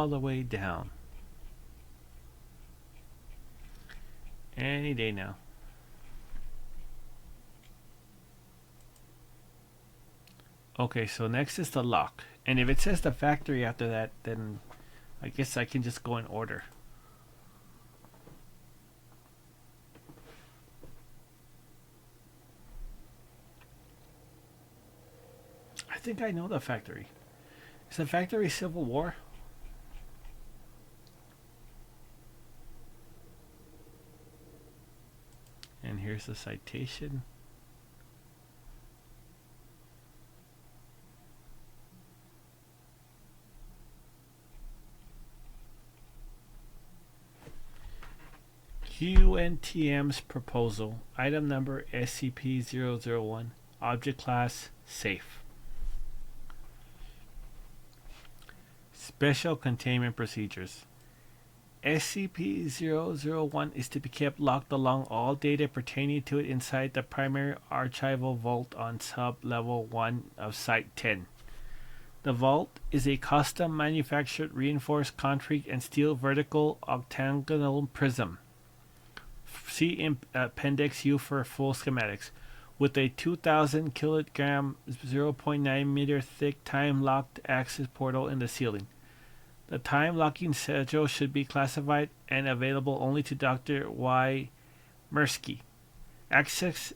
all the way down. Any day now. Okay, so next is the lock. And if it says the factory after that, then I guess I can just go in order. I think I know the factory. Is the factory Civil War? And here's the citation. qntm's proposal, item number scp-001, object class safe. Special containment procedures. SCP-001 is to be kept locked along all data pertaining to it inside the primary archival vault on sub-level 1 of Site 10. The vault is a custom manufactured reinforced concrete and steel vertical octagonal prism. See Appendix U for full schematics. With a 2,000 kilogram 0.9 meter thick time-locked access portal in the ceiling. The time locking schedule should be classified and available only to Dr. Y. Mirsky. Access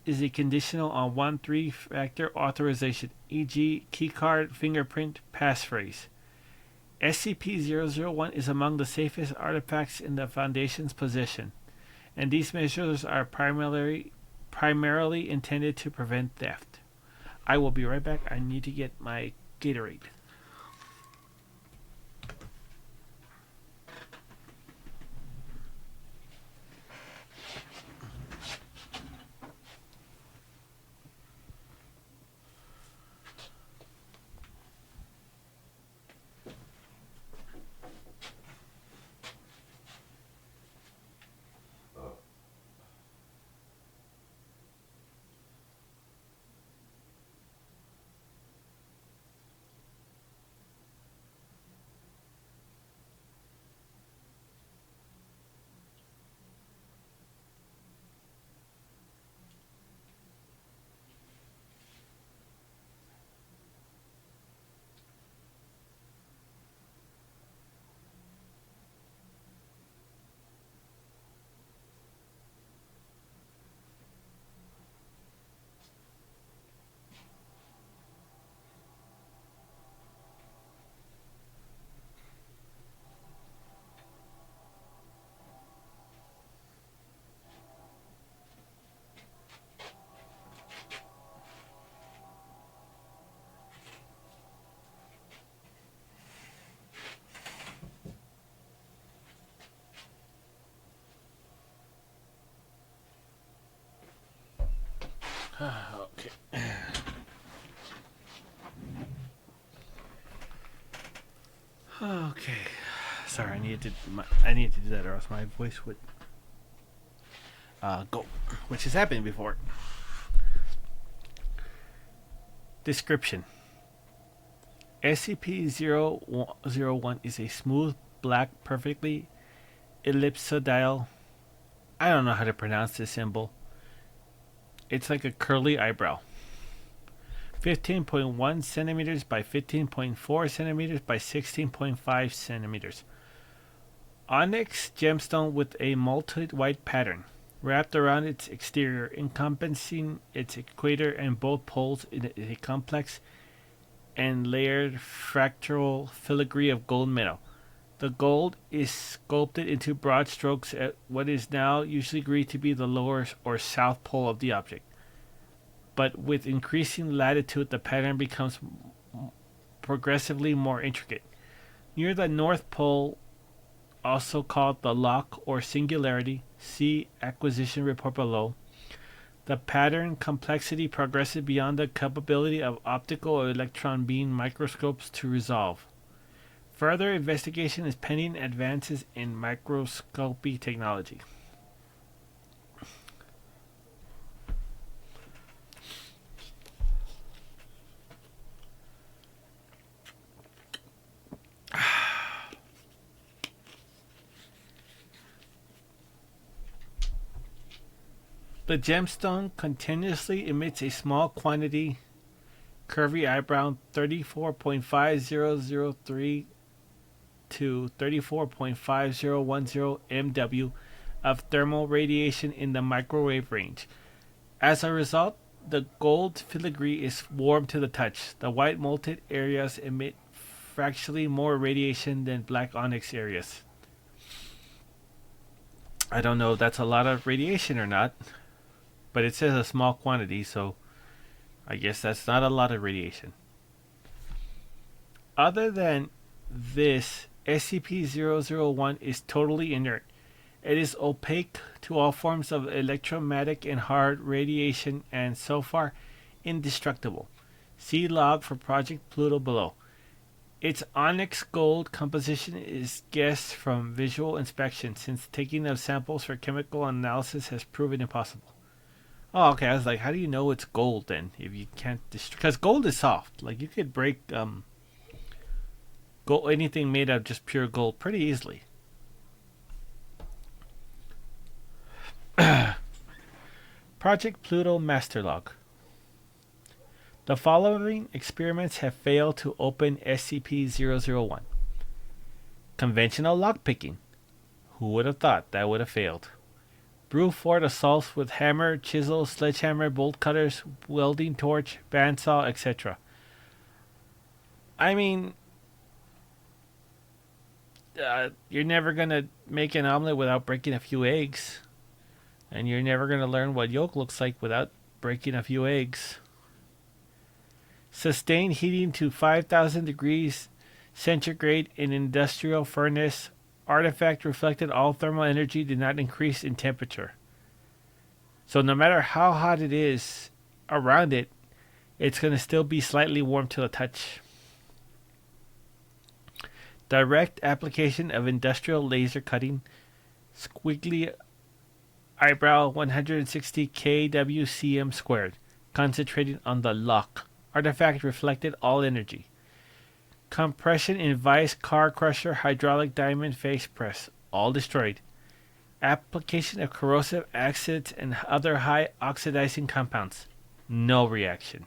is a conditional on 1 3-factor authorization, e.g. keycard, fingerprint, passphrase. SCP-001 is among the safest artifacts in the Foundation's possession, and these measures are primarily intended to prevent theft. I will be right back. I need to get my Gatorade. Okay. Okay. Sorry, I needed to do that, or else my voice would go, which has happened before. Description: SCP-001 is a smooth, black, perfectly ellipsoidal. I don't know how to pronounce this symbol. It's like a curly eyebrow. 15.1 centimeters by 15.4 centimeters by 16.5 centimeters. Onyx gemstone with a multi white pattern wrapped around its exterior, encompassing its equator and both poles in a complex and layered fractal filigree of gold metal. The gold is sculpted into broad strokes at what is now usually agreed to be the lower or south pole of the object. But with increasing latitude, the pattern becomes progressively more intricate. Near the North Pole, also called the lock or singularity, see acquisition report below, the pattern complexity progresses beyond the capability of optical or electron beam microscopes to resolve. Further investigation is pending advances in microscopy technology. The gemstone continuously emits a small quantity, curvy eyebrow 34.5003 to 34.5010 MW of thermal radiation in the microwave range. As a result, the gold filigree is warm to the touch. The white molted areas emit fractionally more radiation than black onyx areas. I don't know if that's a lot of radiation or not, but it says a small quantity, so I guess that's not a lot of radiation. Other than this, scp-001 is totally inert. It is opaque to all forms of electromagnetic and hard radiation and so far indestructible. See log for Project Pluto below. Its onyx gold composition is guessed from visual inspection, since taking of samples for chemical analysis has proven impossible. Oh, okay. I was like, how do you know it's gold then if you can't destroy? Because gold is soft. Like you could break gold, anything made of just pure gold, pretty easily. Project Pluto Master Log. The following experiments have failed to open scp-001. Conventional lockpicking. Who would have thought that would have failed? Brute force assaults with hammer, chisel, sledgehammer, bolt cutters, welding torch, bandsaw, etc. I mean, you're never going to make an omelet without breaking a few eggs. And you're never going to learn what yolk looks like without breaking a few eggs. Sustained heating to 5,000 degrees centigrade in industrial furnace. Artifact reflected all thermal energy did not increase in temperature. So no matter how hot it is around it, it's going to still be slightly warm to the touch. Direct application of industrial laser cutting. Squiggly eyebrow 160 kWcm squared. Concentrated on the lock. Artifact reflected all energy. Compression in vice, car crusher, hydraulic diamond, face press. All destroyed. Application of corrosive acids and other high oxidizing compounds. No reaction.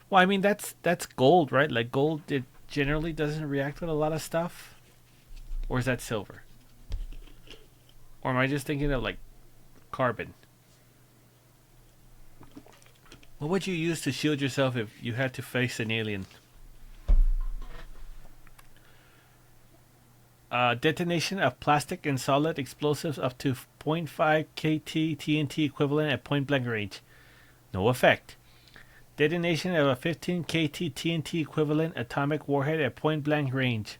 Well, I mean, that's gold, right? Like gold, it generally doesn't react with a lot of stuff. Or is that silver? Or am I just thinking of like carbon? What would you use to shield yourself if you had to face an alien? Detonation of plastic and solid explosives up to 0.5 KT TNT equivalent at point blank range. No effect. Detonation of a 15 KT TNT equivalent atomic warhead at point blank range.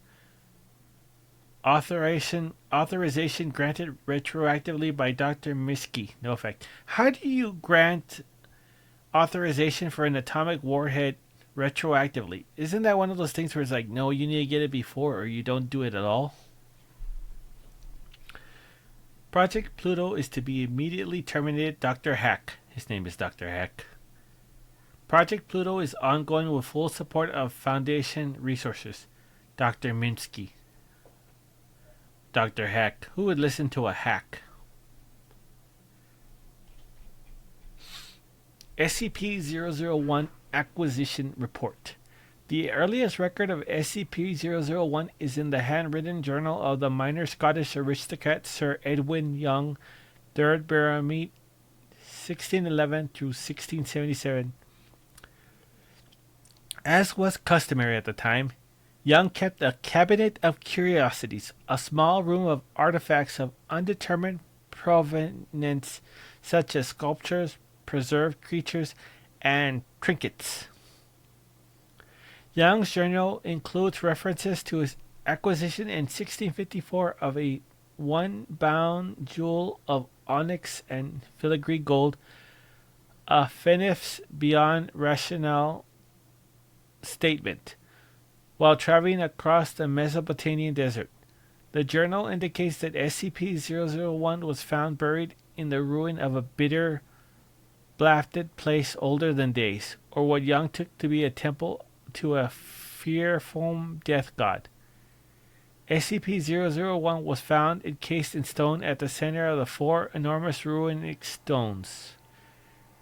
Authorization granted retroactively by Dr. Miski. No effect. How do you grant authorization for an atomic warhead retroactively? Isn't that one of those things where it's like, no, you need to get it before or you don't do it at all? Project Pluto is to be immediately terminated. Dr. Hack. His name is Dr. Hack. Project Pluto is ongoing with full support of Foundation resources. Dr. Minsky. Dr. Hack. Who would listen to a hack? SCP-001 Acquisition Report. The earliest record of SCP-001 is in the handwritten journal of the minor Scottish aristocrat Sir Edwin Young, 3rd Baronet, 1611 through 1677. As was customary at the time, Young kept a cabinet of curiosities, a small room of artifacts of undetermined provenance, such as sculptures, preserved creatures, and trinkets. Young's journal includes references to his acquisition in 1654 of a one-bound jewel of onyx and filigree gold, a fenif's beyond rational statement, while traveling across the Mesopotamian desert. The journal indicates that SCP-001 was found buried in the ruin of a bitter, blasted place older than days, or what Young took to be a temple to a fearful death god. SCP-001 was found encased in stone at the center of the 4 enormous runic stones.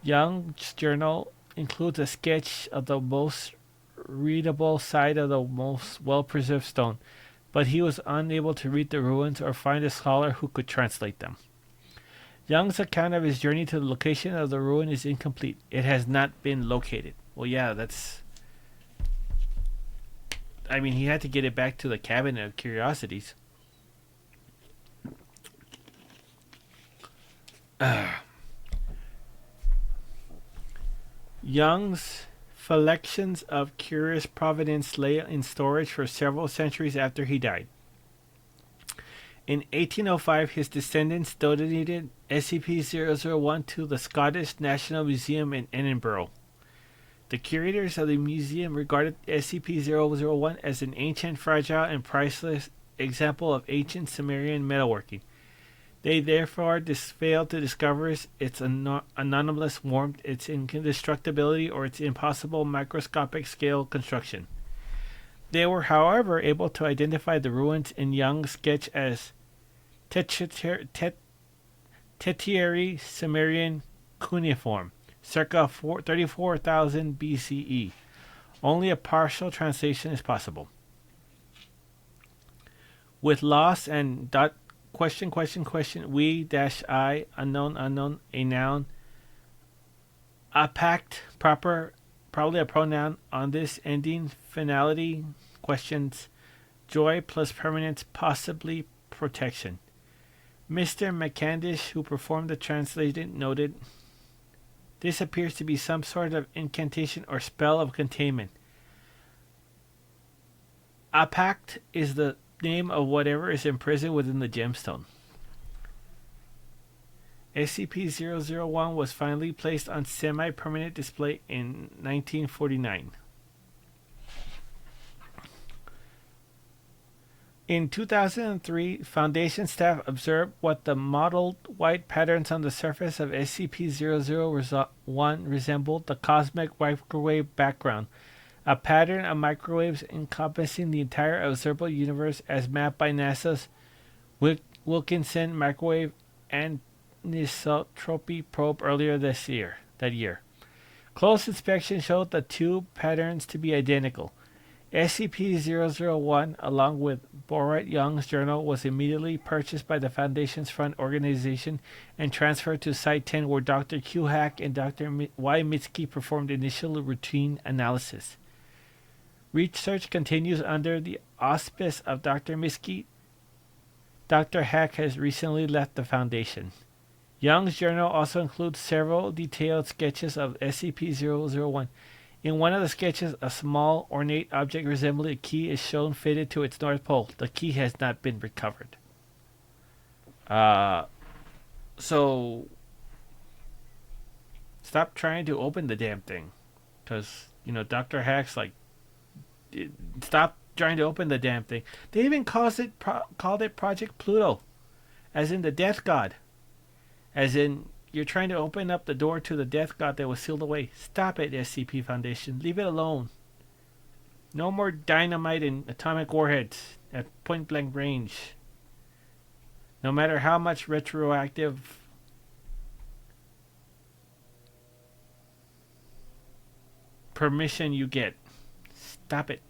Young's journal includes a sketch of the most readable side of the most well-preserved stone, but he was unable to read the ruins or find a scholar who could translate them. Young's account of his journey to the location of the ruin is incomplete. It has not been located. Well, yeah, that's... I mean, he had to get it back to the Cabinet of Curiosities. Young's collections of curious provenance lay in storage for several centuries after he died. In 1805, his descendants donated SCP-001 to the Scottish National Museum in Edinburgh. The curators of the museum regarded SCP-001 as an ancient, fragile, and priceless example of ancient Sumerian metalworking. They therefore failed to discover its anomalous warmth, its indestructibility, or its impossible microscopic scale construction. They were, however, able to identify the ruins in Young's sketch as Tertiary Sumerian cuneiform, circa 34,000 BCE. Only a partial translation is possible. With loss and ... we-I, unknown, a noun, apact, probably a pronoun, on this ending, finality, questions, joy plus permanence, possibly protection. Mr. McCandish, who performed the translation, noted, this appears to be some sort of incantation or spell of containment. Apact is the name of whatever is imprisoned within the gemstone. SCP-001 was finally placed on semi-permanent display in 1949. In 2003, Foundation staff observed what the mottled white patterns on the surface of SCP-001 resembled the cosmic microwave background, a pattern of microwaves encompassing the entire observable universe as mapped by NASA's Wilkinson Microwave Anisotropy probe earlier that year. Close inspection showed the two patterns to be identical. SCP-001, along with Borat Young's journal, was immediately purchased by the Foundation's front organization and transferred to Site 10, where Dr. Q. Hack and Dr. Y. Mitsuki performed initial routine analysis. Research continues under the auspice of Dr. Mitsuki. Dr. Hack has recently left the Foundation. Young's journal also includes several detailed sketches of SCP-001. In one of the sketches, a small, ornate object resembling a key is shown fitted to its north pole. The key has not been recovered. So stop trying to open the damn thing. Because, Dr. Hack's like, stop trying to open the damn thing. They even called it Project Pluto. As in the Death God. As in, you're trying to open up the door to the Death God that was sealed away. Stop it, SCP Foundation. Leave it alone. No more dynamite and atomic warheads at point-blank range. No matter how much retroactive permission you get. Stop it.